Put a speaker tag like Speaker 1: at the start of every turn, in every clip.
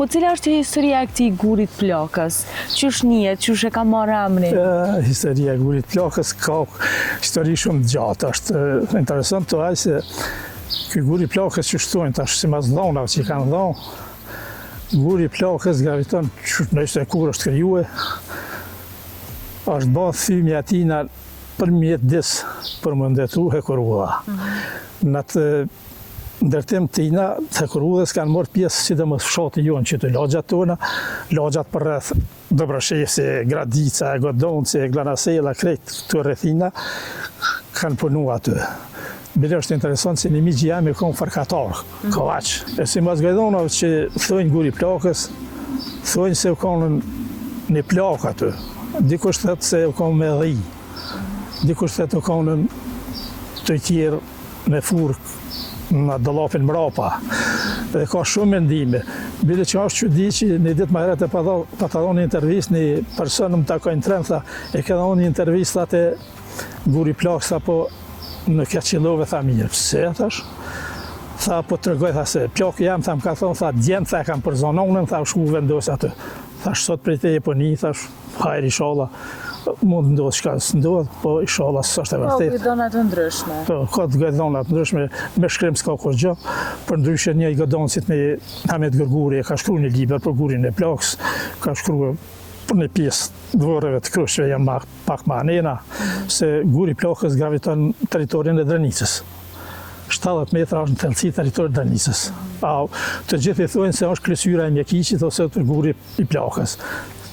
Speaker 1: Po cila është historia e këtij Gurit Plakës? Qysh njihet, qysh e ka marrë emrin?
Speaker 2: Historia e Gurit Plakës ka histori shumë gjatë. Është interesant të aq se ky Guri Plakës që shtojnë tash sipas dhonave që kanë dhënë, Guri Plakës graviton në 24 është krijuar. Është bërë thymi atina përmjet dis për më ndetru Hekurudha. Në të ndërtim tina, Hekurudhës kanë marrë pjesë sidomos fshati jonë që të lagjat tona, lagjat për rreth Dobrashesi, Gradica, Godonci, Glanasela, krejt këto rrethina kanë punu aty. Bile është interesant se një miqë jam e kom farkatar, kavaç. E si mas gajdonave që thojnë Guri Plakës, thojnë se u kanë një plak aty. Dikush thëtë se u kanë me dhi, dikush thëtë u kanë të tjerë me furk në dollapin mrapa. Dhe ka shumë mendime. Bile që është që di që një ditë më herët e pa të dhonë një intervjist, një person më takojnë tren, tha, e ka dhonë një intervjist atë Guri Plakës, apo në Keqillove, tha mirë, pse thash? Tha, po të regoj, tha se plakë jam, tha më ka thonë, tha djenë, tha kam për zononën, tha shku vendos atë. Thash sot prej te e po një, thash hajrë inshallah, mund ndodhë shka së ndodhë, po inshallah së është e vërtet.
Speaker 1: Ka gëdonat të ndryshme.
Speaker 2: Po, ka të gëdonat të ndryshme, me shkrim s'ka kur gjë, për ndryshe një i gëdoncit me Hamet Gërguri, ka shkru një liber për Gurin e Plakës, ka shkru për një pjesë dvoreve të Krushqve janë pak ma anena, se Guri Plakës graviton teritorin e Drenicës. 70 metra është në thellësi territori Drenicës. Të gjithë i thojnë se është kryesyra e Mjekiqit ose të Guri i Plakës.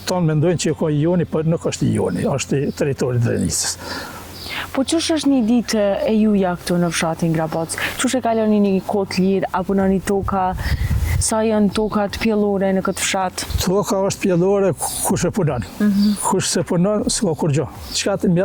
Speaker 2: Tonë mendojnë që ka i Joni, por nuk është i Joni, është i territori Drenicës.
Speaker 1: Po qësh është një ditë e juja këtu në fshatin Grabac? Qësh e kaloni një kohë lirë, apo në një toka? Sa janë tokat pjellore në këtë fshat?
Speaker 2: Toka është pjellore kush e punon. Kush se punon, s'ka kur gjë.